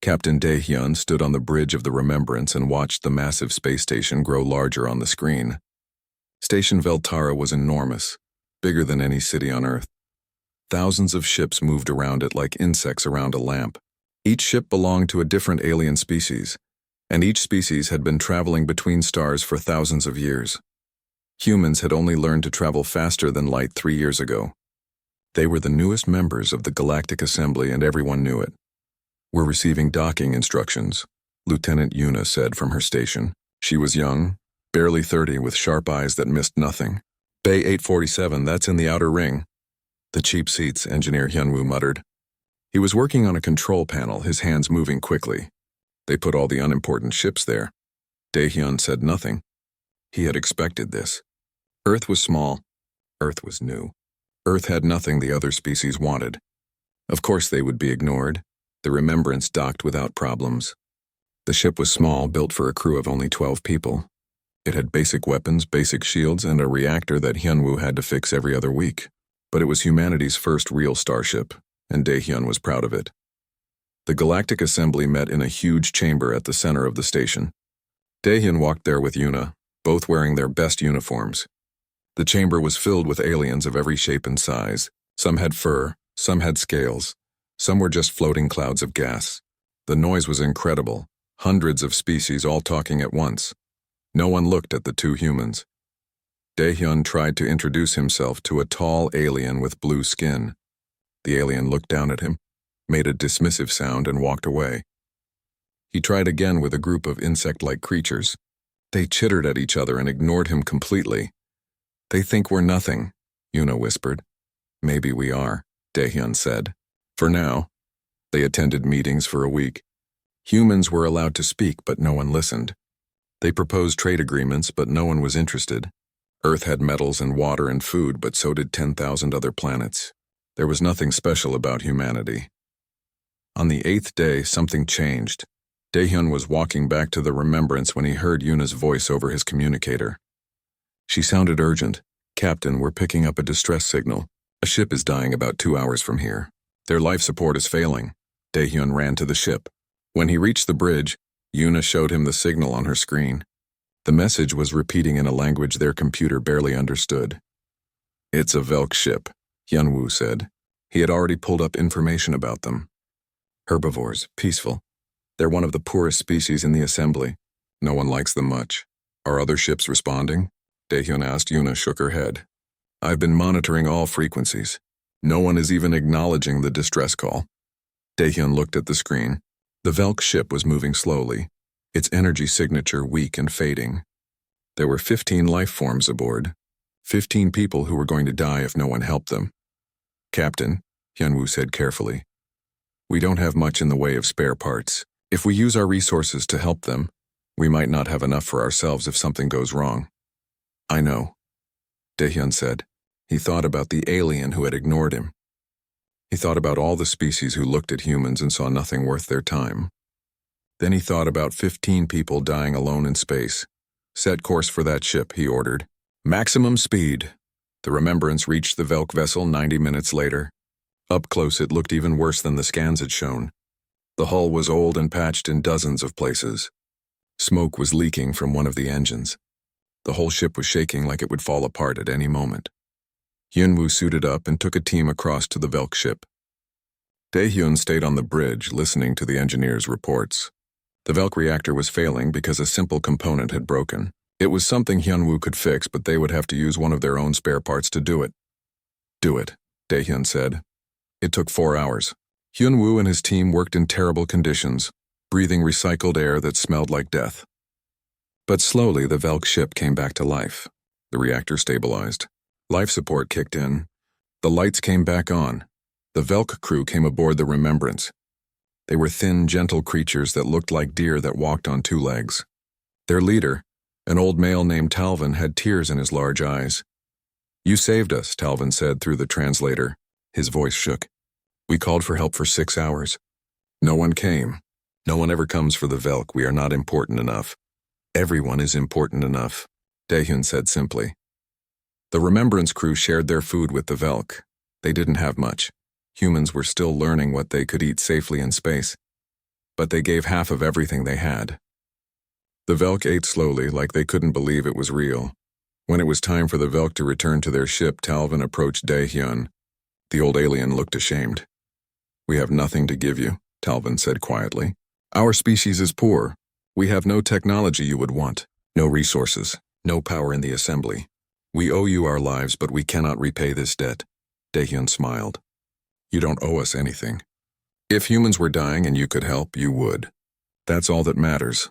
Captain Dae-hyun stood on the bridge of the Remembrance and watched the massive space station grow larger on the screen. Station Veltara was enormous, bigger than any city on Earth. Thousands of ships moved around it like insects around a lamp. Each ship belonged to a different alien species, and each species had been traveling between stars for thousands of years. Humans had only learned to travel faster than light 3 years ago. They were the newest members of the Galactic Assembly, and everyone knew it. "We're receiving docking instructions," Lieutenant Yuna said from her station. She was young, barely 30, with sharp eyes that missed nothing. "Bay 847, that's in the outer ring." "The cheap seats," Engineer Hyunwoo muttered. He was working on a control panel, his hands moving quickly. They put all the unimportant ships there. Dae-hyun said nothing. He had expected this. Earth was small. Earth was new. Earth had nothing the other species wanted. Of course they would be ignored. The Remembrance docked without problems. The ship was small, built for a crew of only 12 people. It had basic weapons, basic shields, and a reactor that Hyunwoo had to fix every other week. But it was humanity's first real starship, and Dae-hyun was proud of it. The Galactic Assembly met in a huge chamber at the center of the station. Dae-hyun walked there with Yuna, both wearing their best uniforms. The chamber was filled with aliens of every shape and size. Some had fur, some had scales, some were just floating clouds of gas. The noise was incredible, hundreds of species all talking at once. No one looked at the two humans. Dae-hyun tried to introduce himself to a tall alien with blue skin. The alien looked down at him, made a dismissive sound, and walked away. He tried again with a group of insect-like creatures. They chittered at each other and ignored him completely. "They think we're nothing," Yuna whispered. "Maybe we are," Dae-hyun said. For now. They attended meetings for a week. Humans were allowed to speak, but no one listened. They proposed trade agreements, but no one was interested. Earth had metals and water and food, but so did 10,000 other planets. There was nothing special about humanity. On the 8th day, something changed. Dae-hyun was walking back to the Remembrance when he heard Yuna's voice over his communicator. She sounded urgent. "Captain, we're picking up a distress signal. A ship is dying about 2 hours from here. Their life support is failing." Dae-hyun ran to the ship. When he reached the bridge, Yuna showed him the signal on her screen. The message was repeating in a language their computer barely understood. "It's a Velk ship," Hyunwoo said. He had already pulled up information about them. "Herbivores, peaceful. They're one of the poorest species in the assembly. No one likes them much." "Are other ships responding?" Dae-hyun asked. Yuna shook her head. "I've been monitoring all frequencies. No one is even acknowledging the distress call." Dae-hyun looked at the screen. The Velk ship was moving slowly, its energy signature weak and fading. There were 15 life forms aboard. 15 people who were going to die if no one helped them. "Captain," Hyunwoo said carefully, "we don't have much in the way of spare parts. If we use our resources to help them, we might not have enough for ourselves if something goes wrong." "I know," Dae-hyun said. He thought about the alien who had ignored him. He thought about all the species who looked at humans and saw nothing worth their time. Then he thought about 15 people dying alone in space. "Set course for that ship," he ordered. "Maximum speed." The Remembrance reached the Velk vessel 90 minutes later. Up close it looked even worse than the scans had shown. The hull was old and patched in dozens of places. Smoke was leaking from one of the engines. The whole ship was shaking like it would fall apart at any moment. Hyunwoo suited up and took a team across to the Velk ship. Dae-hyun stayed on the bridge, listening to the engineers' reports. The Velk reactor was failing because a simple component had broken. It was something Hyunwoo could fix, but they would have to use one of their own spare parts to do it. "Do it," Dae-hyun said. It took 4 hours. Hyunwoo and his team worked in terrible conditions, breathing recycled air that smelled like death. But slowly the Velk ship came back to life. The reactor stabilized. Life support kicked in. The lights came back on. The Velk crew came aboard the Remembrance. They were thin, gentle creatures that looked like deer that walked on 2 legs. Their leader, an old male named Talvin, had tears in his large eyes. "You saved us," Talvin said through the translator. His voice shook. "We called for help for 6 hours. No one came. No one ever comes for the Velk. We are not important enough." "Everyone is important enough," Dae-hyun said simply. The Remembrance crew shared their food with the Velk. They didn't have much. Humans were still learning what they could eat safely in space. but they gave half of everything they had. The Velk ate slowly, like they couldn't believe it was real. When it was time for the Velk to return to their ship, Talvin approached Daehyun. The old alien looked ashamed. "We have nothing to give you," Talvin said quietly. "Our species is poor. We have no technology you would want, no resources, no power in the assembly. We owe you our lives, but we cannot repay this debt." Daehyun smiled. "You don't owe us anything. If humans were dying and you could help, you would. That's all that matters."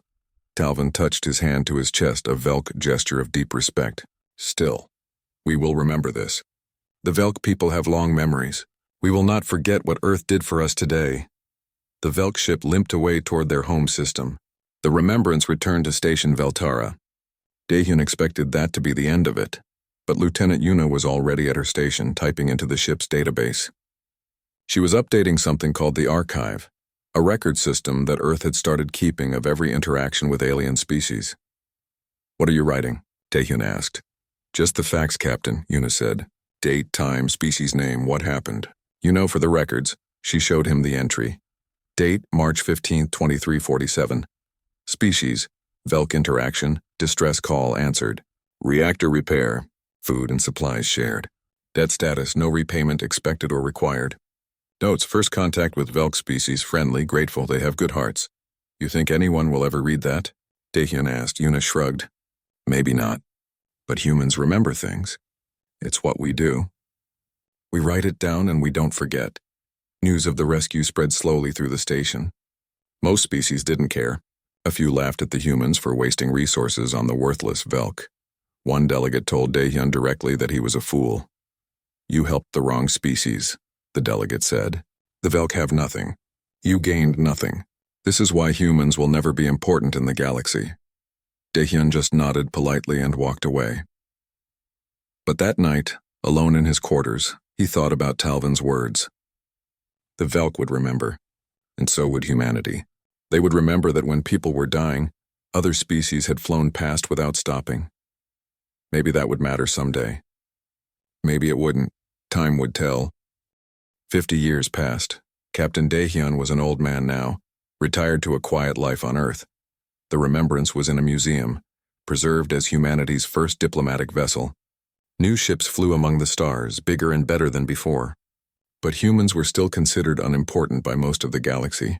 Talvin touched his hand to his chest, a Velk gesture of deep respect. "Still, we will remember this. The Velk people have long memories. We will not forget what Earth did for us today." The Velk ship limped away toward their home system. The remembrance returned to Station Veltara. Daehyun expected that to be the end of it, but Lieutenant Yuna was already at her station, typing into the ship's database. She was updating something called the Archive, a record system that Earth had started keeping of every interaction with alien species. "What are you writing?" Daehyun asked. "Just the facts, Captain," Yuna said. "Date, time, species name, what happened. You know, for the records." She showed him the entry. Date, March 15th, 2347. Species, Velk interaction, distress call answered. Reactor repair, food and supplies shared. Debt status, no repayment expected or required. Notes, first contact with Velk species, friendly, grateful, they have good hearts. You think anyone will ever read that? Daehyun asked. Yuna shrugged. Maybe not. But humans remember things. It's what we do. We write it down and we don't forget. News of the rescue spread slowly through the station. Most species didn't care. A few laughed at the humans for wasting resources on the worthless Velk. One delegate told Daehyun directly that he was a fool. "You helped the wrong species," the delegate said. "The Velk have nothing. You gained nothing. This is why humans will never be important in the galaxy." Daehyun just nodded politely and walked away. But that night, alone in his quarters, he thought about Talvin's words. The Velk would remember, and so would humanity. They would remember that when people were dying, other species had flown past without stopping. Maybe that would matter someday. Maybe it wouldn't. Time would tell. 50 years passed. Captain Daehyun was an old man now, retired to a quiet life on Earth. The remembrance was in a museum, preserved as humanity's first diplomatic vessel. New ships flew among the stars, bigger and better than before. But humans were still considered unimportant by most of the galaxy.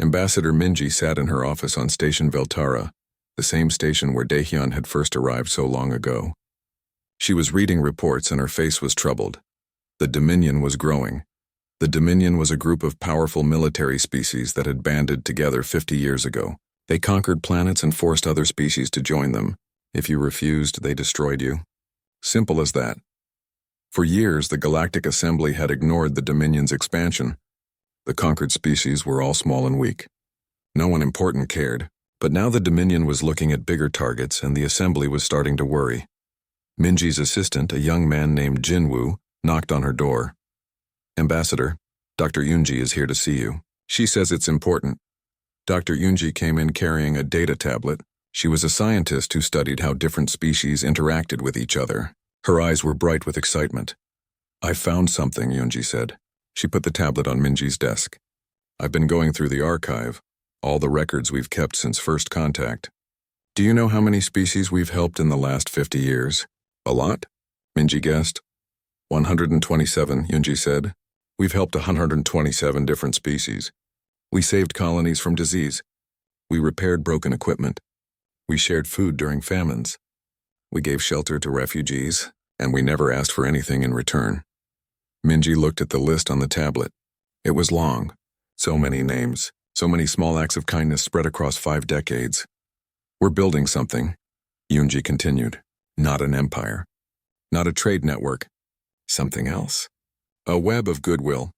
Ambassador Minji sat in her office on Station Veltara, the same station where Daehyun had first arrived so long ago. She was reading reports and her face was troubled. The Dominion was growing. The Dominion was a group of powerful military species that had banded together 50 years ago. They conquered planets and forced other species to join them. If you refused, they destroyed you. Simple as that. For years, the Galactic Assembly had ignored the Dominion's expansion. The conquered species were all small and weak. No one important cared, but now the Dominion was looking at bigger targets and the Assembly was starting to worry. Minji's assistant, a young man named Jinwoo, knocked on her door. "Ambassador, Dr. Yunji is here to see you. She says it's important." Dr. Yunji came in carrying a data tablet. She was a scientist who studied how different species interacted with each other. Her eyes were bright with excitement. "I found something," Yunji said. She put the tablet on Minji's desk. "I've been going through the archive, all the records we've kept since first contact. Do you know how many species we've helped in the last 50 years? A lot?" Minji guessed. 127, Yunji said. "We've helped 127 different species. We saved colonies from disease. We repaired broken equipment. We shared food during famines. We gave shelter to refugees, and we never asked for anything in return." Minji looked at the list on the tablet. It was long. So many names, so many small acts of kindness spread across 5 decades. "We're building something," Yunji continued. "Not an empire. Not a trade network. Something else. A web of goodwill.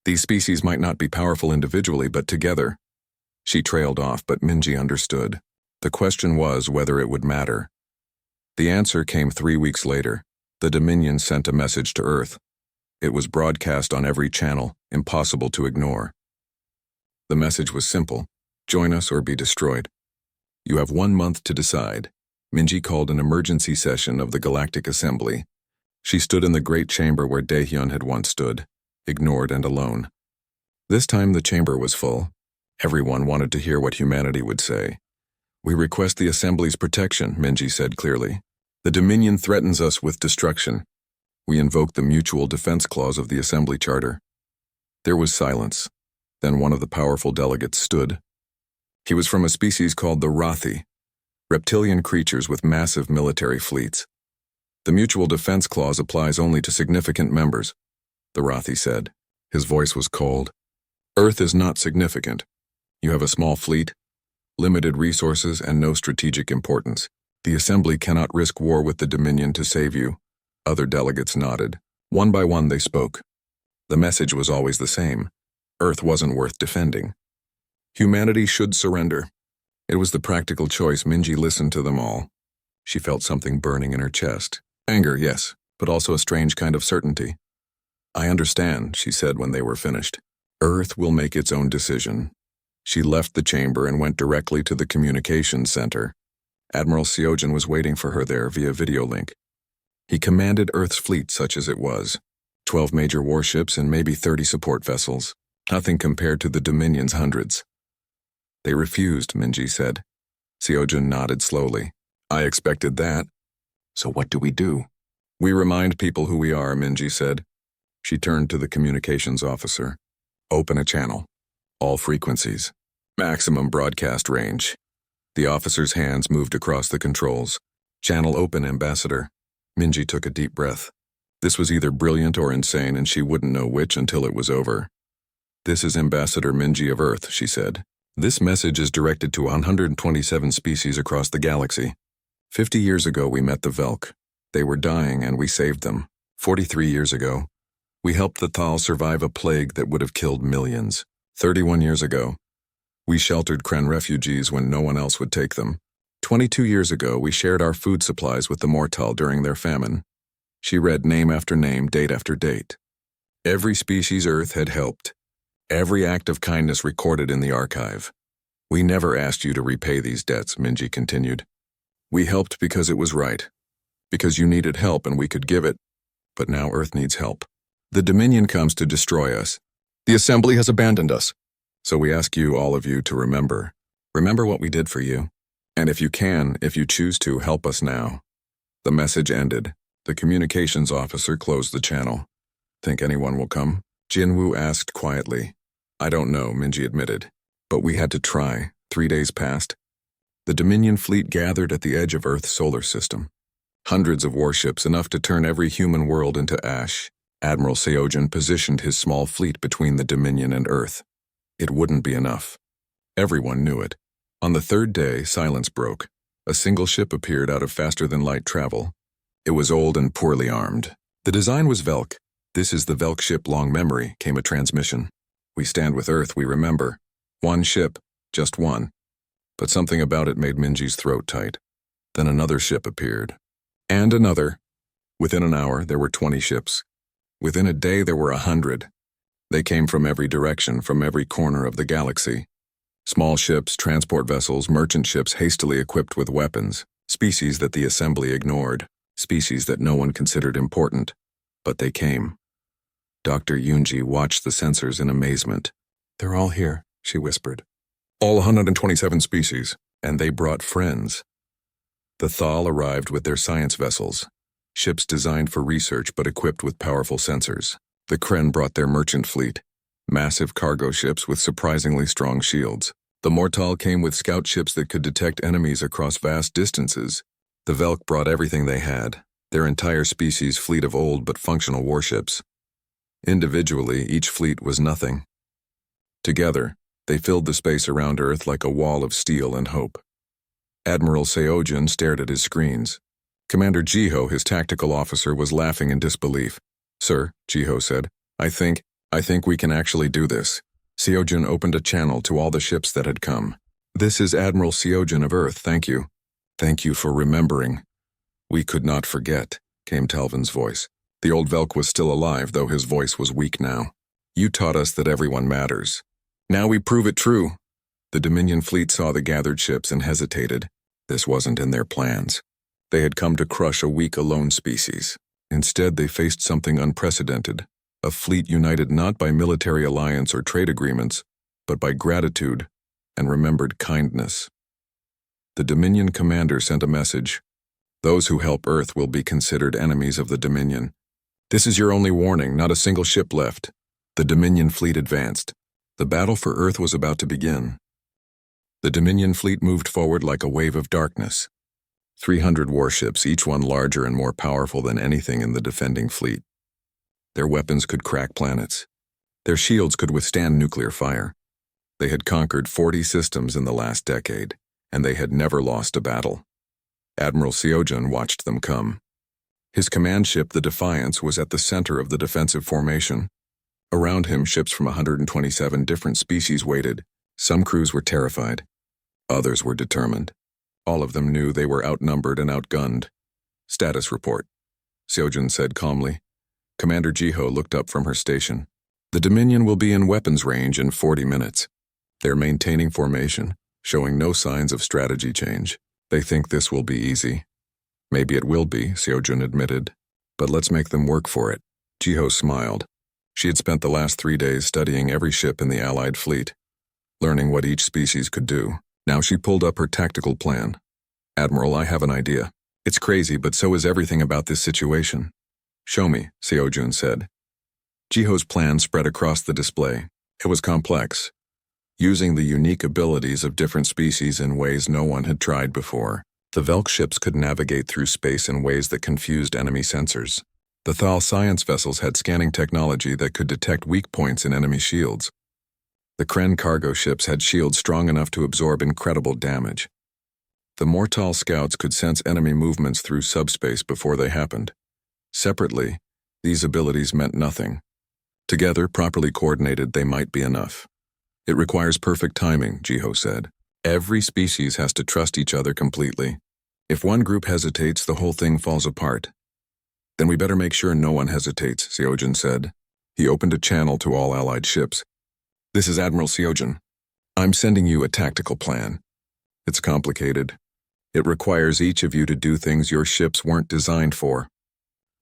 These species might not be powerful individually, but together." She trailed off, but Minji understood. The question was whether it would matter. The answer came 3 weeks later. The Dominion sent a message to Earth. It was broadcast on every channel, impossible to ignore. The message was simple: join us or be destroyed. You have 1 month to decide. Minji called an emergency session of the Galactic Assembly. She stood in the great chamber where Daehyun had once stood, ignored and alone. This time the chamber was full. Everyone wanted to hear what humanity would say. "We request the Assembly's protection," Minji said clearly. "The Dominion threatens us with destruction. We invoke the Mutual Defense Clause of the Assembly Charter." There was silence. Then one of the powerful delegates stood. He was from a species called the Rothi, reptilian creatures with massive military fleets. "The Mutual Defense Clause applies only to significant members," the Rothi said. His voice was cold. "Earth is not significant. You have a small fleet, limited resources, and no strategic importance. The Assembly cannot risk war with the Dominion to save you." Other delegates nodded. One by one they spoke. The message was always the same. Earth wasn't worth defending. Humanity should surrender. It was the practical choice. Minji listened to them all. She felt something burning in her chest. Anger, yes, but also a strange kind of certainty. "I understand," she said when they were finished. "Earth will make its own decision." She left the chamber and went directly to the communications center. Admiral Seojin was waiting for her there via video link. He commanded Earth's fleet such as it was. 12 major warships and maybe 30 support vessels. Nothing compared to the Dominion's hundreds. "They refused," Minji said. Seojin nodded slowly. "I expected that. So what do we do?" "We remind people who we are," Minji said. She turned to the communications officer. "Open a channel. All frequencies. Maximum broadcast range." The officer's hands moved across the controls. "Channel open, Ambassador." Minji took a deep breath. This was either brilliant or insane, and she wouldn't know which until it was over. "This is Ambassador Minji of Earth," she said. "This message is directed to 127 species across the galaxy. 50 years ago we met the Velk. They were dying and we saved them. 43 years ago, we helped the Thal survive a plague that would have killed millions. 31 years ago, we sheltered Kren refugees when no one else would take them. 22 years ago, we shared our food supplies with the Mortal during their famine." She read name after name, date after date. Every species Earth had helped. Every act of kindness recorded in the archive. "We never asked you to repay these debts," Minji continued. "We helped because it was right. Because you needed help and we could give it. But now Earth needs help. The Dominion comes to destroy us. The Assembly has abandoned us. So we ask you, all of you, to remember. Remember what we did for you. And if you can, if you choose to, help us now." The message ended. The communications officer closed the channel. "Think anyone will come?" Jinwoo asked quietly. "I don't know," Minji admitted. "But we had to try." 3 days passed. The Dominion fleet gathered at the edge of Earth's solar system. Hundreds of warships, enough to turn every human world into ash. Admiral Seojin positioned his small fleet between the Dominion and Earth. It wouldn't be enough. Everyone knew it. On the third day, silence broke. A single ship appeared out of faster-than-light travel. It was old and poorly armed. The design was Velk. "This is the Velk ship Long Memory," came a transmission. "We stand with Earth, we remember. One ship, just one." But something about it made Minji's throat tight. Then another ship appeared. And another. Within an hour, there were 20 ships. Within a day, there were 100. They came from every direction, from every corner of the galaxy. Small ships, transport vessels, merchant ships hastily equipped with weapons, species that the Assembly ignored, species that no one considered important. But they came. Dr. Yunji watched the sensors in amazement. "They're all here," she whispered. "All 127 species, and they brought friends." The Thal arrived with their science vessels, ships designed for research but equipped with powerful sensors. The Kren brought their merchant fleet, massive cargo ships with surprisingly strong shields. The Mortal came with scout ships that could detect enemies across vast distances. The Velk brought everything they had, their entire species' fleet of old but functional warships. Individually, each fleet was nothing. Together, they filled the space around Earth like a wall of steel and hope. Admiral Seojin stared at his screens. Commander Jiho, his tactical officer, was laughing in disbelief. "Sir," Jiho said, I think we can actually do this." Seojin opened a channel to all the ships that had come. "This is Admiral Seojin of Earth, thank you. Thank you for remembering." "We could not forget," came Talvin's voice. The old Velk was still alive, though his voice was weak now. "You taught us that everyone matters. Now we prove it true." The Dominion fleet saw the gathered ships and hesitated. This wasn't in their plans. They had come to crush a weak alone species. Instead, they faced something unprecedented. A fleet united not by military alliance or trade agreements, but by gratitude, and remembered kindness. The Dominion commander sent a message. Those who help Earth will be considered enemies of the Dominion. This is your only warning, not a single ship left. The Dominion fleet advanced. The battle for Earth was about to begin. The Dominion fleet moved forward like a wave of darkness. 300 warships, each one larger and more powerful than anything in the defending fleet. Their weapons could crack planets. Their shields could withstand nuclear fire. They had conquered 40 systems in the last decade, and they had never lost a battle. Admiral Seojun watched them come. His command ship, the Defiance, was at the center of the defensive formation. Around him, ships from 127 different species waited. Some crews were terrified. Others were determined. All of them knew they were outnumbered and outgunned. Status report, Seojun said calmly. Commander Jiho looked up from her station. The Dominion will be in weapons range in 40 minutes. They're maintaining formation, showing no signs of strategy change. They think this will be easy. Maybe it will be, Seojun admitted. But let's make them work for it. Jiho smiled. She had spent the last 3 days studying every ship in the Allied fleet, learning what each species could do. Now she pulled up her tactical plan. Admiral, I have an idea. It's crazy, but so is everything about this situation. Show me, Seojun said. Jiho's plan spread across the display. It was complex, using the unique abilities of different species in ways no one had tried before. The Velk ships could navigate through space in ways that confused enemy sensors. The Thal science vessels had scanning technology that could detect weak points in enemy shields. The Kren cargo ships had shields strong enough to absorb incredible damage. The Mortal scouts could sense enemy movements through subspace before they happened. Separately, these abilities meant nothing. Together, properly coordinated, they might be enough. It requires perfect timing, Jiho said. Every species has to trust each other completely. If one group hesitates, the whole thing falls apart. Then we better make sure no one hesitates, Seojun said. He opened a channel to all Allied ships. This is Admiral Seojun. I'm sending you a tactical plan. It's complicated. It requires each of you to do things your ships weren't designed for.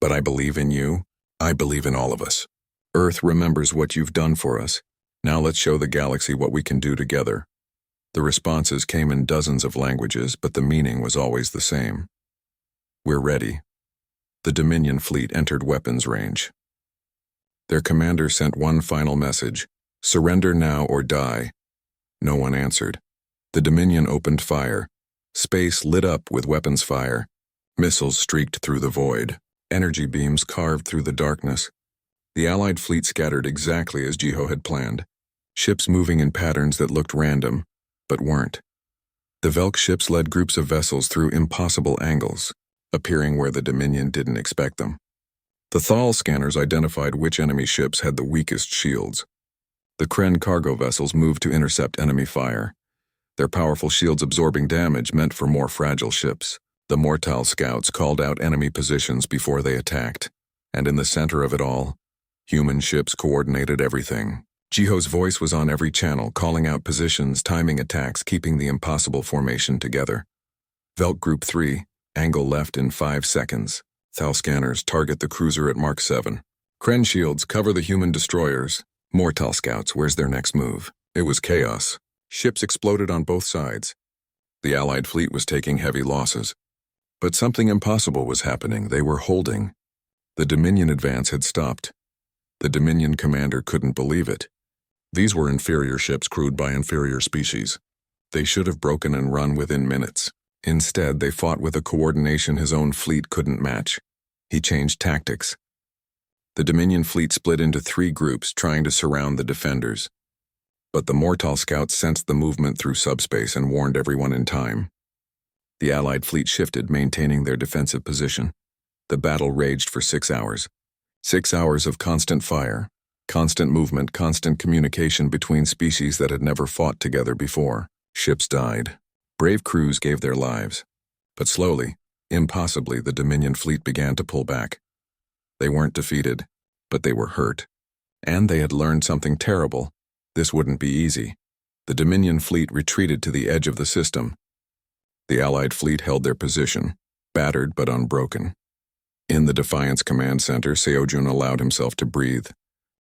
But I believe in you. I believe in all of us. Earth remembers what you've done for us. Now let's show the galaxy what we can do together. The responses came in dozens of languages, but the meaning was always the same. We're ready. The Dominion fleet entered weapons range. Their commander sent one final message. Surrender now or die. No one answered. The Dominion opened fire. Space lit up with weapons fire. Missiles streaked through the void. Energy beams carved through the darkness. The Allied fleet scattered exactly as Jiho had planned. Ships moving in patterns that looked random, but weren't. The Velk ships led groups of vessels through impossible angles, appearing where the Dominion didn't expect them. The Thal scanners identified which enemy ships had the weakest shields. The Kren cargo vessels moved to intercept enemy fire. Their powerful shields absorbing damage meant for more fragile ships. The Mortal scouts called out enemy positions before they attacked. And in the center of it all, human ships coordinated everything. Jiho's voice was on every channel, calling out positions, timing attacks, keeping the impossible formation together. Velk Group 3, angle left in 5 seconds. Thal scanners, target the cruiser at Mark 7. Kren shields, cover the human destroyers. Mortal scouts, where's their next move? It was chaos. Ships exploded on both sides. The Allied fleet was taking heavy losses. But something impossible was happening. They were holding. The Dominion advance had stopped. The Dominion commander couldn't believe it. These were inferior ships crewed by inferior species. They should have broken and run within minutes. Instead, they fought with a coordination his own fleet couldn't match. He changed tactics. The Dominion fleet split into 3 groups, trying to surround the defenders. But the Mortal scouts sensed the movement through subspace and warned everyone in time. The Allied fleet shifted, maintaining their defensive position. The battle raged for 6 hours. 6 hours of constant fire, constant movement, constant communication between species that had never fought together before. Ships died. Brave crews gave their lives. But slowly, impossibly, the Dominion fleet began to pull back. They weren't defeated, but they were hurt. And they had learned something terrible. This wouldn't be easy. The Dominion fleet retreated to the edge of the system. The Allied fleet held their position, battered but unbroken. In the Defiance command center, Seojun allowed himself to breathe.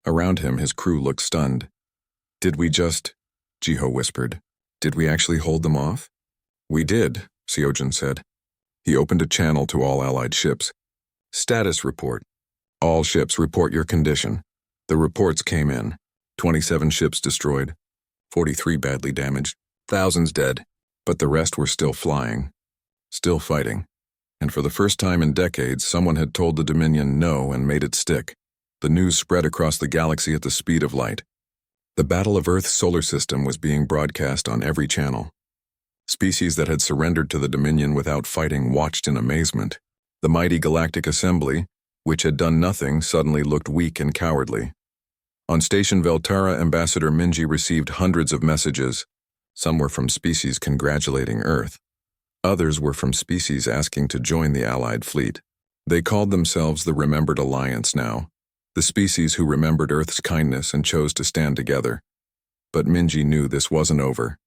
Around him, his crew looked stunned. Did we just? Jiho whispered. Did we actually hold them off? We did, Seojin said. He opened a channel to all Allied ships. Status report. All ships report your condition. The reports came in. 27 ships destroyed, 43 badly damaged, thousands dead, but the rest were still flying, still fighting. And for the first time in decades, someone had told the Dominion no and made it stick. The news spread across the galaxy at the speed of light. The Battle of Earth's solar system was being broadcast on every channel. Species that had surrendered to the Dominion without fighting watched in amazement. The mighty Galactic Assembly, which had done nothing, suddenly looked weak and cowardly. On Station Veltara, Ambassador Minji received hundreds of messages. Some were from species congratulating Earth. Others were from species asking to join the Allied fleet. They called themselves the Remembered Alliance now, the species who remembered Earth's kindness and chose to stand together. But Minji knew this wasn't over.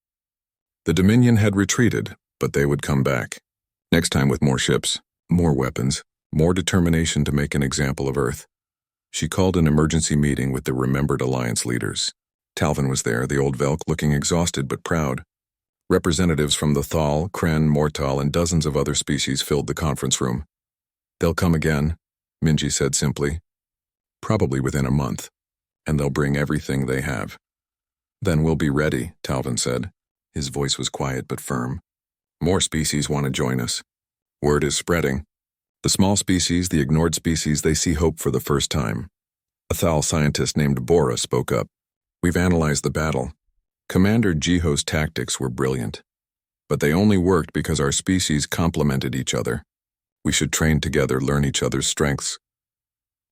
The Dominion had retreated, but they would come back. Next time with more ships, more weapons, more determination to make an example of Earth. She called an emergency meeting with the Remembered Alliance leaders. Talvin was there, the old Velk, looking exhausted but proud. Representatives from the Thal, Kren, Mortal, and dozens of other species filled the conference room. They'll come again, Minji said simply. Probably within a month, and they'll bring everything they have. Then we'll be ready, Talvin said. His voice was quiet but firm. More species want to join us. Word is spreading. The small species, the ignored species, they see hope for the first time. A Thal scientist named Bora spoke up. We've analyzed the battle. Commander Jiho's tactics were brilliant. But they only worked because our species complemented each other. We should train together, learn each other's strengths.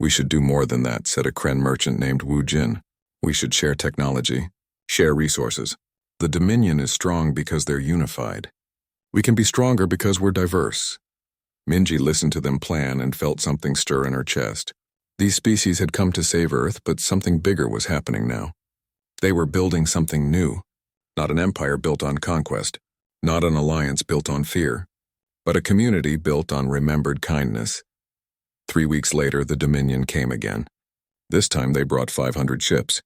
We should do more than that, said a Kren merchant named Wu Jin. We should share technology, share resources. The Dominion is strong because they're unified. We can be stronger because we're diverse. Minji listened to them plan and felt something stir in her chest. These species had come to save Earth, but something bigger was happening now. They were building something new. Not an empire built on conquest, not an alliance built on fear, but a community built on remembered kindness. 3 weeks later, the Dominion came again. This time they brought 500 ships.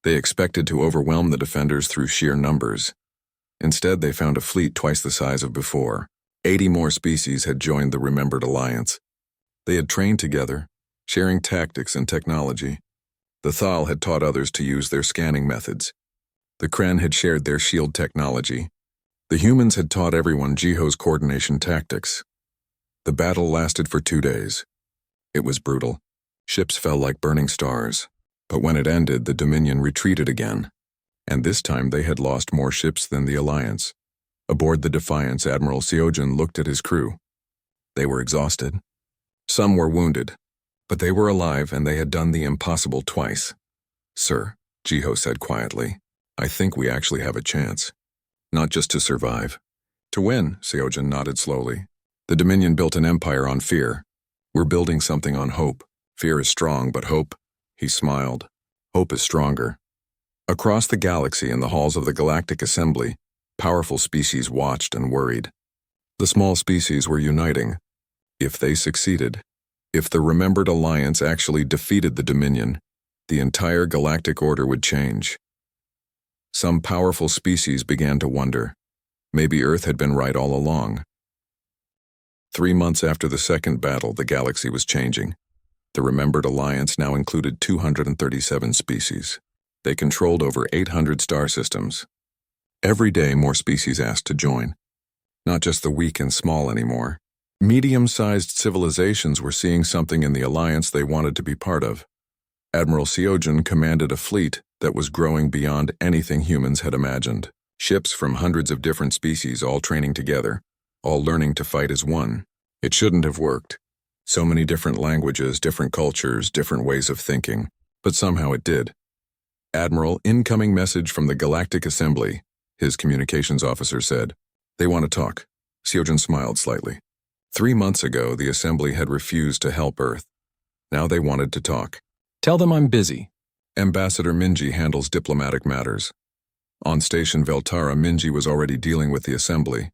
They expected to overwhelm the defenders through sheer numbers. Instead, they found a fleet twice the size of before. 80 more species had joined the Remembered Alliance. They had trained together, sharing tactics and technology. The Thal had taught others to use their scanning methods. The Kren had shared their shield technology. The humans had taught everyone Jiho's coordination tactics. The battle lasted for 2 days. It was brutal. Ships fell like burning stars. But when it ended, the Dominion retreated again. And this time they had lost more ships than the Alliance. Aboard the Defiance, Admiral Seojin looked at his crew. They were exhausted. Some were wounded, but they were alive and they had done the impossible twice. Sir, Jiho said quietly, I think we actually have a chance. Not just to survive. To win, Seojin nodded slowly. The Dominion built an empire on fear. We're building something on hope. Fear is strong, but hope, he smiled. Hope is stronger. Across the galaxy in the halls of the Galactic Assembly, powerful species watched and worried. The small species were uniting. If they succeeded, if the Remembered Alliance actually defeated the Dominion, the entire galactic order would change. Some powerful species began to wonder. Maybe Earth had been right all along. 3 months after the second battle, the galaxy was changing. The Remembered Alliance now included 237 species. They controlled over 800 star systems. Every day, more species asked to join. Not just the weak and small anymore. Medium-sized civilizations were seeing something in the alliance they wanted to be part of. Admiral Seojin commanded a fleet that was growing beyond anything humans had imagined. Ships from hundreds of different species all training together, all learning to fight as one. It shouldn't have worked. So many different languages, different cultures, different ways of thinking. But somehow it did. Admiral, incoming message from the Galactic Assembly, his communications officer said. They want to talk. Seojin smiled slightly. 3 months ago, the Assembly had refused to help Earth. Now they wanted to talk. Tell them I'm busy. Ambassador Minji handles diplomatic matters. On Station Veltara, Minji was already dealing with the Assembly.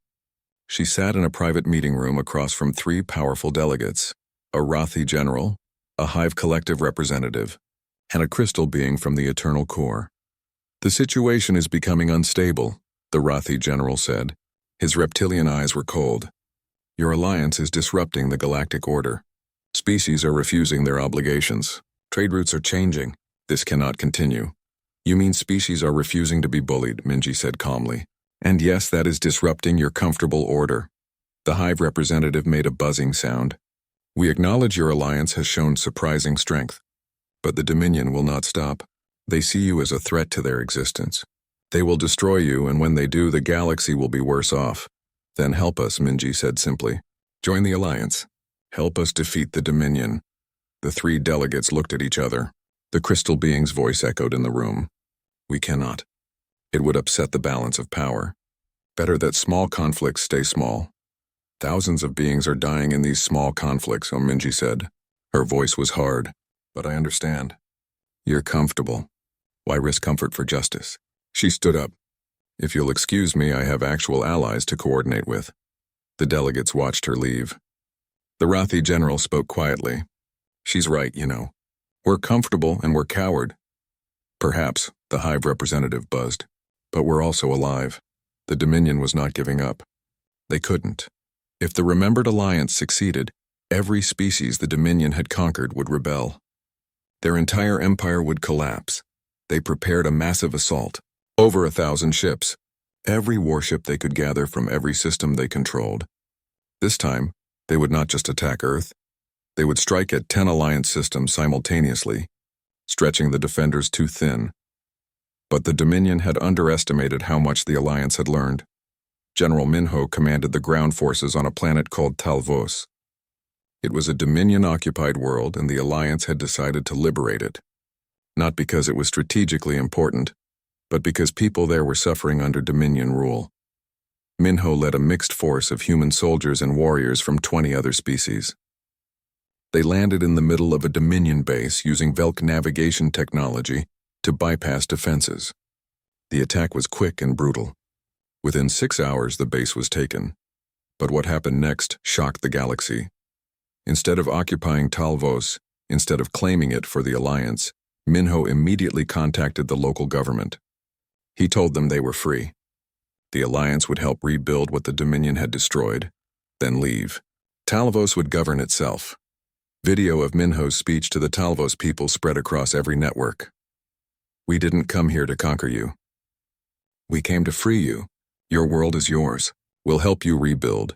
She sat in a private meeting room across from 3 powerful delegates, a Rathi general, a Hive Collective representative, and a crystal being from the Eternal Core. The situation is becoming unstable. the Rathi general said. His reptilian eyes were cold. Your alliance is disrupting the galactic order. Species are refusing their obligations. Trade routes are changing. This cannot continue. You mean species are refusing to be bullied, Minji said calmly. And yes, that is disrupting your comfortable order. The Hive representative made a buzzing sound. We acknowledge your alliance has shown surprising strength. But the Dominion will not stop. They see you as a threat to their existence. They will destroy you, and when they do, the galaxy will be worse off. Then help us, Minji said simply. Join the alliance. Help us defeat the Dominion. The three delegates looked at each other. The crystal being's voice echoed in the room. We cannot. It would upset the balance of power. Better that small conflicts stay small. Thousands of beings are dying in these small conflicts, Minji said. Her voice was hard. But I understand. You're comfortable. Why risk comfort for justice? She stood up. If you'll excuse me, I have actual allies to coordinate with. The delegates watched her leave. The Rathi general spoke quietly. She's right, you know. We're comfortable and we're coward. Perhaps, the Hive representative buzzed. But we're also alive. The Dominion was not giving up. They couldn't. If the Remembered Alliance succeeded, every species the Dominion had conquered would rebel. Their entire empire would collapse. They prepared a massive assault. Over 1,000 ships. Every warship they could gather from every system they controlled. This time, they would not just attack Earth. They would strike at 10 Alliance systems simultaneously, stretching the defenders too thin. But the Dominion had underestimated how much the Alliance had learned. General Minho commanded the ground forces on a planet called Talvos. It was a Dominion-occupied world, and the Alliance had decided to liberate it. Not because it was strategically important, but because people there were suffering under Dominion rule. Minho led a mixed force of human soldiers and warriors from 20 other species. They landed in the middle of a Dominion base using Velk navigation technology to bypass defenses. The attack was quick and brutal. Within 6 hours, the base was taken. But what happened next shocked the galaxy. Instead of occupying Talvos, instead of claiming it for the Alliance, Minho immediately contacted the local government. He told them they were free. The Alliance would help rebuild what the Dominion had destroyed, then leave. Talvos would govern itself. Video of Minho's speech to the Talvos people spread across every network. We didn't come here to conquer you. We came to free you. Your world is yours. We'll help you rebuild,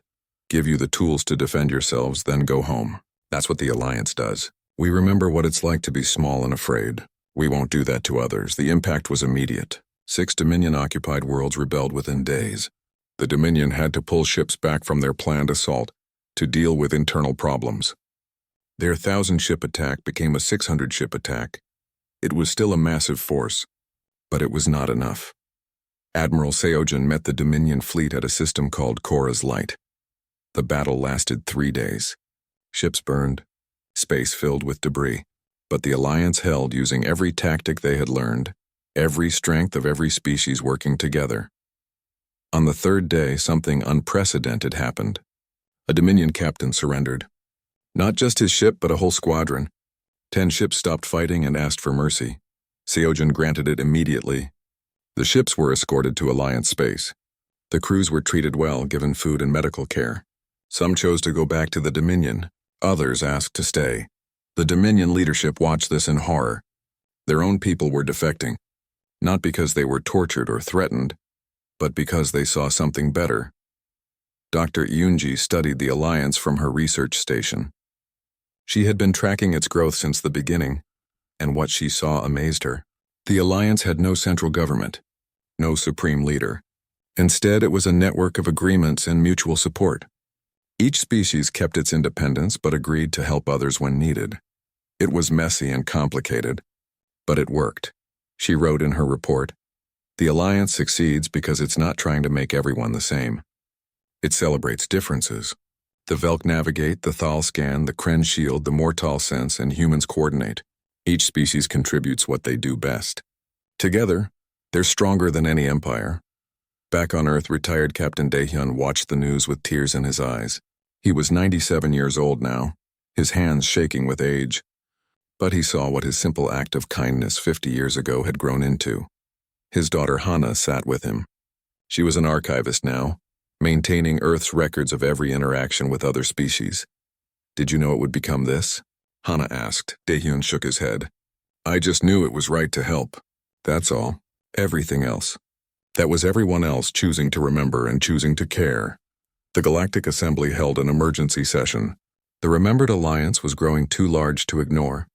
give you the tools to defend yourselves, then go home. That's what the Alliance does. We remember what it's like to be small and afraid. We won't do that to others. The impact was immediate. 6 Dominion-occupied worlds rebelled within days. The Dominion had to pull ships back from their planned assault to deal with internal problems. Their 1,000-ship attack became a 600-ship attack. It was still a massive force, but it was not enough. Admiral Seojin met the Dominion fleet at a system called Korra's Light. The battle lasted 3 days. Ships burned, space filled with debris, but the Alliance held using every tactic they had learned, every strength of every species working together. On the 3rd day, something unprecedented happened. A Dominion captain surrendered. Not just his ship, but a whole squadron. 10 ships stopped fighting and asked for mercy. Seojin granted it immediately. The ships were escorted to Alliance space. The crews were treated well, given food and medical care. Some chose to go back to the Dominion. Others asked to stay. The Dominion leadership watched this in horror. Their own people were defecting, not because they were tortured or threatened, but because they saw something better. Dr. Yunji studied the Alliance from her research station. She had been tracking its growth since the beginning, and what she saw amazed her. The Alliance had no central government, no supreme leader. Instead, it was a network of agreements and mutual support. Each species kept its independence but agreed to help others when needed. It was messy and complicated, but it worked. She wrote in her report, "The Alliance succeeds because it's not trying to make everyone the same. It celebrates differences. The Velk navigate, the Thal scan, the Kren shield, the Mortal sense, and humans coordinate. Each species contributes what they do best. Together, they're stronger than any empire." Back on Earth, retired Captain Daehyun watched the news with tears in his eyes. He was 97 years old now, his hands shaking with age. But he saw what his simple act of kindness 50 years ago had grown into. His daughter Hana sat with him. She was an archivist now, maintaining Earth's records of every interaction with other species. Did you know it would become this? Hana asked. Daehyun shook his head. I just knew it was right to help. That's all. Everything else. That was everyone else choosing to remember and choosing to care. The Galactic Assembly held an emergency session. The Remembered Alliance was growing too large to ignore.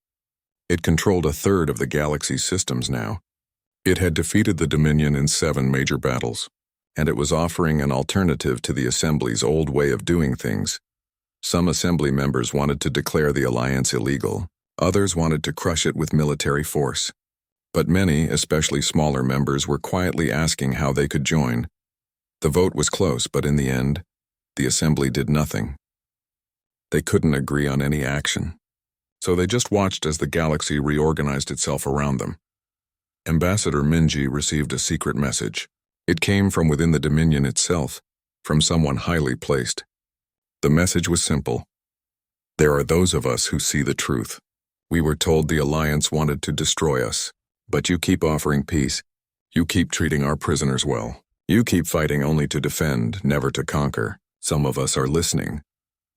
It controlled a third of the galaxy's systems now. It had defeated the Dominion in 7 major battles, and it was offering an alternative to the Assembly's old way of doing things. Some Assembly members wanted to declare the Alliance illegal. Others wanted to crush it with military force. But many, especially smaller members, were quietly asking how they could join. The vote was close, but in the end, the Assembly did nothing. They couldn't agree on any action. So they just watched as the galaxy reorganized itself around them. Ambassador Minji received a secret message. It came from within the Dominion itself, from someone highly placed. The message was simple. There are those of us who see the truth. We were told the Alliance wanted to destroy us, but you keep offering peace. You keep treating our prisoners well. You keep fighting only to defend, never to conquer. Some of us are listening.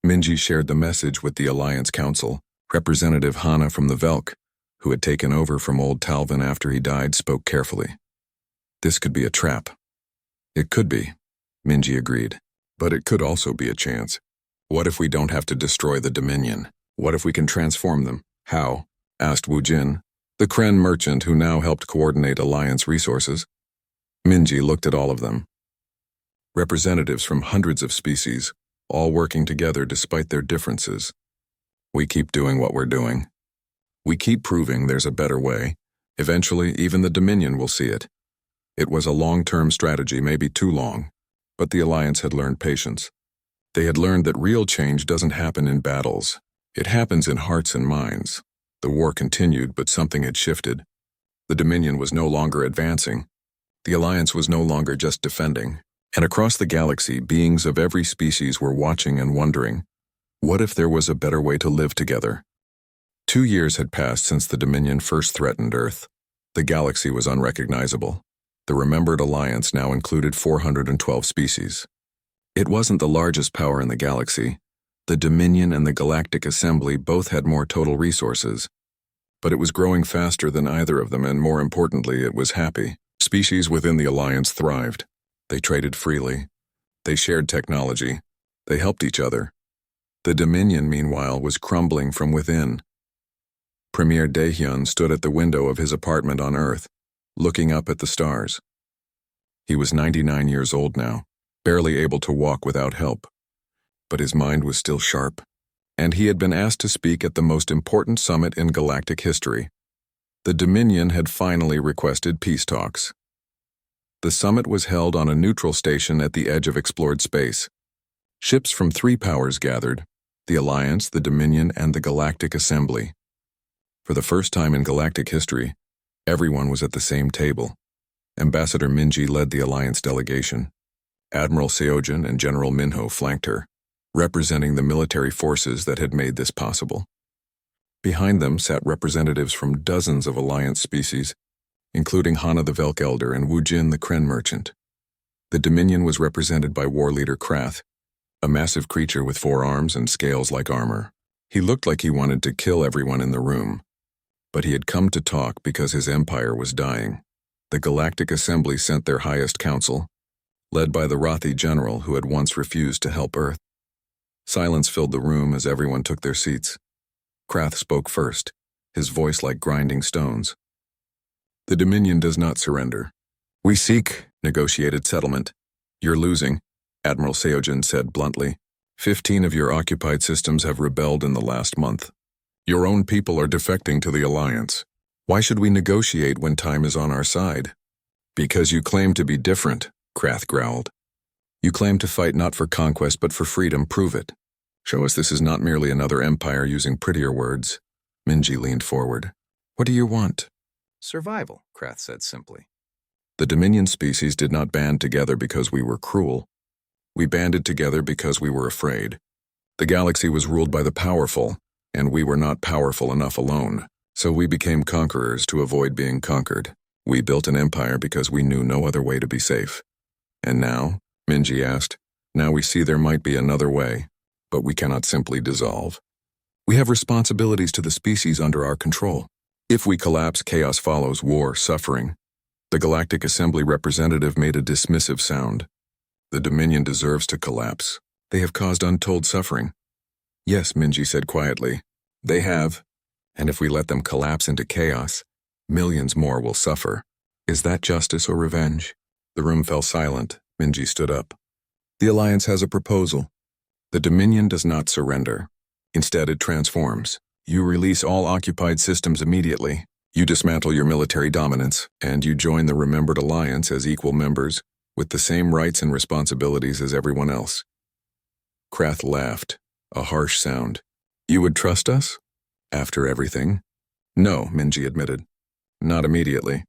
Minji shared the message with the Alliance Council. Representative Hana from the Velk, who had taken over from old Talvin after he died, spoke carefully. This could be a trap. It could be, Minji agreed. But it could also be a chance. What if we don't have to destroy the Dominion? What if we can transform them? How? Asked Wu Jin, the Kren merchant who now helped coordinate Alliance resources. Minji looked at all of them. Representatives from hundreds of species, all working together despite their differences. We keep doing what we're doing. We keep proving there's a better way. Eventually, even the Dominion will see it. It was a long-term strategy, maybe too long, but the Alliance had learned patience. They had learned that real change doesn't happen in battles. It happens in hearts and minds. The war continued, but something had shifted. The Dominion was no longer advancing. The Alliance was no longer just defending. And across the galaxy, beings of every species were watching and wondering, what if there was a better way to live together? 2 years had passed since the Dominion first threatened Earth. The galaxy was unrecognizable. The Remembered Alliance now included 412 species. It wasn't the largest power in the galaxy. The Dominion and the Galactic Assembly both had more total resources. But it was growing faster than either of them, and more importantly, it was happy. Species within the Alliance thrived. They traded freely. They shared technology. They helped each other. The Dominion, meanwhile, was crumbling from within. Premier Daehyun stood at the window of his apartment on Earth, looking up at the stars. He was 99 years old now, barely able to walk without help. But his mind was still sharp, and he had been asked to speak at the most important summit in galactic history. The Dominion had finally requested peace talks. The summit was held on a neutral station at the edge of explored space. Ships from 3 powers gathered: the Alliance, the Dominion, and the Galactic Assembly. For the first time in galactic history, everyone was at the same table. Ambassador Minji led the Alliance delegation. Admiral Seojin and General Minho flanked her, representing the military forces that had made this possible. Behind them sat representatives from dozens of Alliance species, including Hana the Velk Elder and Wu Jin the Kren merchant. The Dominion was represented by war leader Krath, a massive creature with 4 arms and scales like armor. He looked like he wanted to kill everyone in the room, but he had come to talk because his empire was dying. The Galactic Assembly sent their highest council, led by the Rothi general who had once refused to help Earth. Silence filled the room as everyone took their seats. Krath spoke first, his voice like grinding stones. The Dominion does not surrender. We seek negotiated settlement. You're losing, Admiral Seojin said bluntly. 15 of your occupied systems have rebelled in the last month. Your own people are defecting to the Alliance. Why should we negotiate when time is on our side? Because you claim to be different, Krath growled. You claim to fight not for conquest but for freedom. Prove it. Show us this is not merely another empire using prettier words. Minji leaned forward. What do you want? Survival, Krath said simply. The Dominion species did not band together because we were cruel. We banded together because we were afraid. The galaxy was ruled by the powerful, and we were not powerful enough alone, so we became conquerors to avoid being conquered. We built an empire because we knew no other way to be safe. And now? Minji asked. Now we see there might be another way, but we cannot simply dissolve. We have responsibilities to the species under our control. If we collapse, chaos follows, war, suffering. The Galactic Assembly representative made a dismissive sound. The Dominion deserves to collapse. They have caused untold suffering. Yes, Minji said quietly. They have. And if we let them collapse into chaos, millions more will suffer. Is that justice or revenge? The room fell silent. Minji stood up. The Alliance has a proposal. The Dominion does not surrender. Instead, it transforms. You release all occupied systems immediately. You dismantle your military dominance, and you join the Remembered Alliance as equal members, with the same rights and responsibilities as everyone else. Krath laughed, a harsh sound. You would trust us? After everything? No, Minji admitted. Not immediately.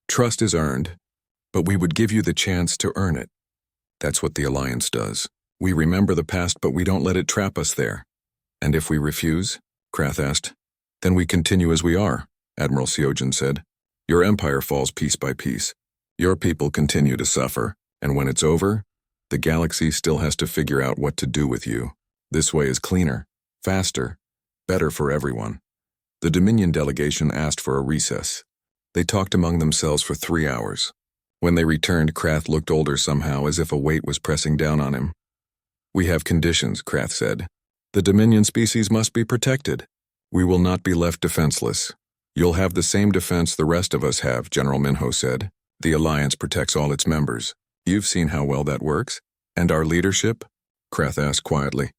Trust is earned, but we would give you the chance to earn it. That's what the Alliance does. We remember the past, but we don't let it trap us there. And if we refuse? Krath asked. Then we continue as we are, Admiral Seojin said. Your empire falls piece by piece. Your people continue to suffer, and when it's over, the galaxy still has to figure out what to do with you. This way is cleaner, faster, better for everyone. The Dominion delegation asked for a recess. They talked among themselves for 3 hours. When they returned, Krath looked older somehow, as if a weight was pressing down on him. We have conditions, Krath said. The Dominion species must be protected. We will not be left defenseless. You'll have the same defense the rest of us have, General Minho said. The Alliance protects all its members. You've seen how well that works. And our leadership? Krath asked quietly.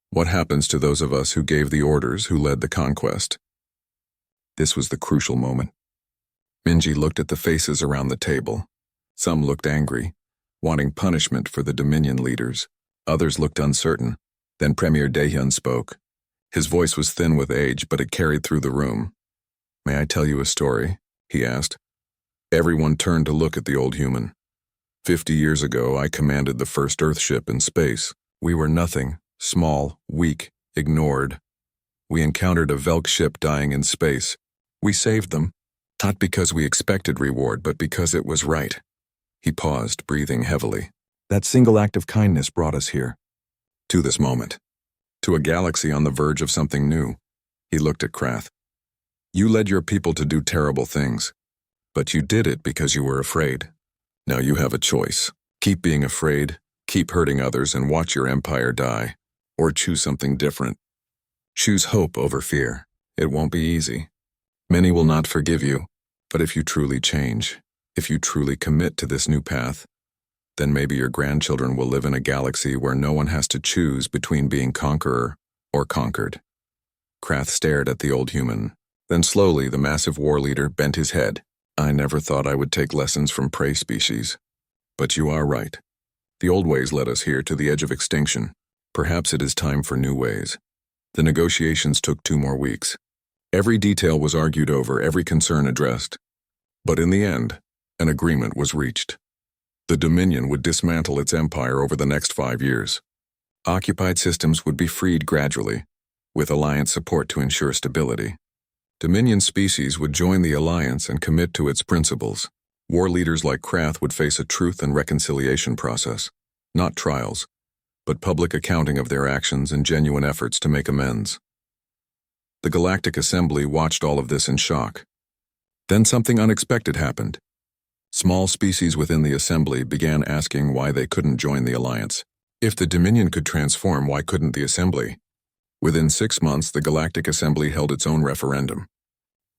What happens to those of us who gave the orders, who led the conquest? This was the crucial moment. Minji looked at the faces around the table. Some looked angry, wanting punishment for the Dominion leaders. Others looked uncertain. Then Premier Daehyun spoke. His voice was thin with age, but it carried through the room. May I tell you a story? He asked. Everyone turned to look at the old human. 50 years ago, I commanded the first Earthship in space. We were nothing, small, weak, ignored. We encountered a Velk ship dying in space. We saved them, not because we expected reward, but because it was right. He paused, breathing heavily. That single act of kindness brought us here. To this moment. To a galaxy on the verge of something new. He looked at Krath. You led your people to do terrible things, but you did it because you were afraid. Now you have a choice. Keep being afraid, keep hurting others, and watch your empire die. Or choose something different. Choose hope over fear. It won't be easy. Many will not forgive you, but if you truly change, if you truly commit to this new path, then maybe your grandchildren will live in a galaxy where no one has to choose between being conqueror or conquered. Krath stared at the old human. Then slowly the massive war leader bent his head. I never thought I would take lessons from prey species. But you are right. The old ways led us here to the edge of extinction. Perhaps it is time for new ways. The negotiations took 2 more weeks. Every detail was argued over, every concern addressed. But in the end, an agreement was reached. The Dominion would dismantle its empire over the next 5 years. Occupied systems would be freed gradually, with Alliance support to ensure stability. Dominion species would join the Alliance and commit to its principles. War leaders like Krath would face a truth and reconciliation process, not trials, but public accounting of their actions and genuine efforts to make amends. The Galactic Assembly watched all of this in shock. Then something unexpected happened. Small species within the Assembly began asking why they couldn't join the Alliance. If the Dominion could transform, why couldn't the Assembly? Within 6 months, the Galactic Assembly held its own referendum.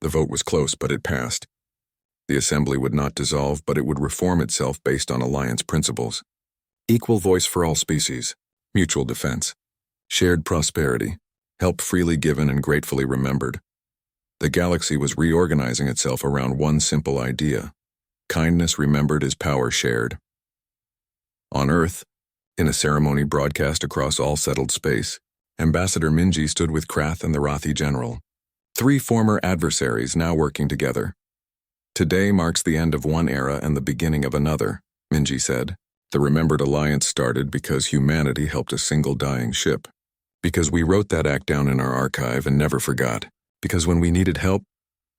The vote was close, but it passed. The Assembly would not dissolve, but it would reform itself based on Alliance principles. Equal voice for all species, mutual defense, shared prosperity, help freely given and gratefully remembered. The galaxy was reorganizing itself around one simple idea. Kindness remembered is power shared. On Earth, in a ceremony broadcast across all settled space, Ambassador Minji stood with Krath and the Rathi General. 3 former adversaries now working together. Today marks the end of one era and the beginning of another, Minji said. The Remembered Alliance started because humanity helped a single dying ship. Because we wrote that act down in our archive and never forgot. Because when we needed help,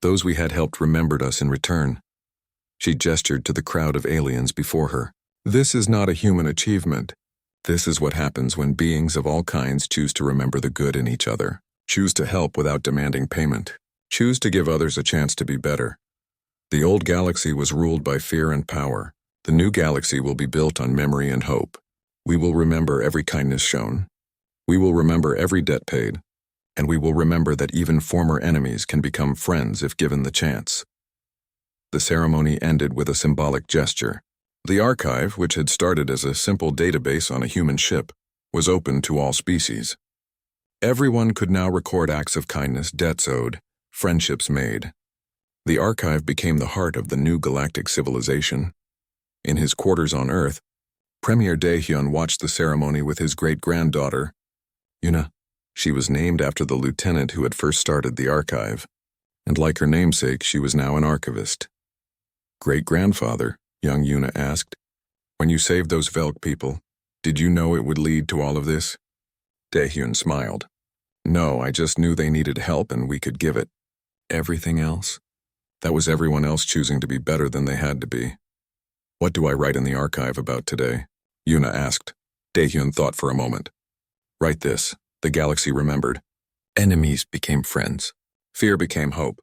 those we had helped remembered us in return. She gestured to the crowd of aliens before her. This is not a human achievement. This is what happens when beings of all kinds choose to remember the good in each other, choose to help without demanding payment, choose to give others a chance to be better. The old galaxy was ruled by fear and power. The new galaxy will be built on memory and hope. We will remember every kindness shown. We will remember every debt paid. And we will remember that even former enemies can become friends if given the chance. The ceremony ended with a symbolic gesture. The archive, which had started as a simple database on a human ship, was open to all species. Everyone could now record acts of kindness, debts owed, friendships made. The archive became the heart of the new galactic civilization. In his quarters on Earth, Premier Daehyun watched the ceremony with his great-granddaughter, Yuna. She was named after the lieutenant who had first started the archive, and like her namesake, she was now an archivist. Great-grandfather, young Yuna asked, when you saved those Velk people, did you know it would lead to all of this? Daehyun smiled. No, I just knew they needed help and we could give it. Everything else? That was everyone else choosing to be better than they had to be. What do I write in the archive about today? Yuna asked. Daehyun thought for a moment. Write this. The galaxy remembered. Enemies became friends. Fear became hope.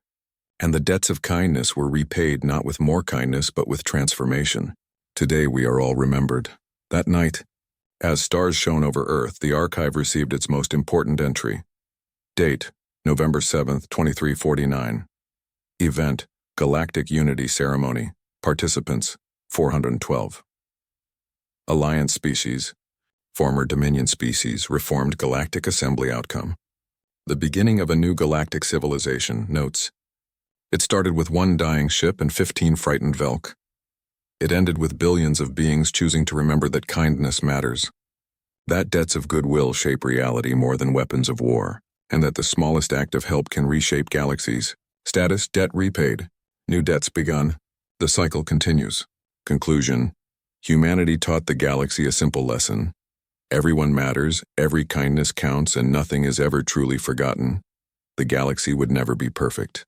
And the debts of kindness were repaid not with more kindness but with transformation. Today we are all remembered. That night, as stars shone over Earth, the archive received its most important entry. Date, November 7th, 2349. Event, Galactic Unity Ceremony. Participants, 412. Alliance species, former Dominion species, reformed Galactic Assembly outcome. The beginning of a new galactic civilization, notes. It started with one dying ship and 15 frightened Velk. It ended with billions of beings choosing to remember that kindness matters. That debts of goodwill shape reality more than weapons of war, and that the smallest act of help can reshape galaxies. Status, debt repaid. New debts begun. The cycle continues. Conclusion. Humanity taught the galaxy a simple lesson. Everyone matters, every kindness counts, and nothing is ever truly forgotten. The galaxy would never be perfect,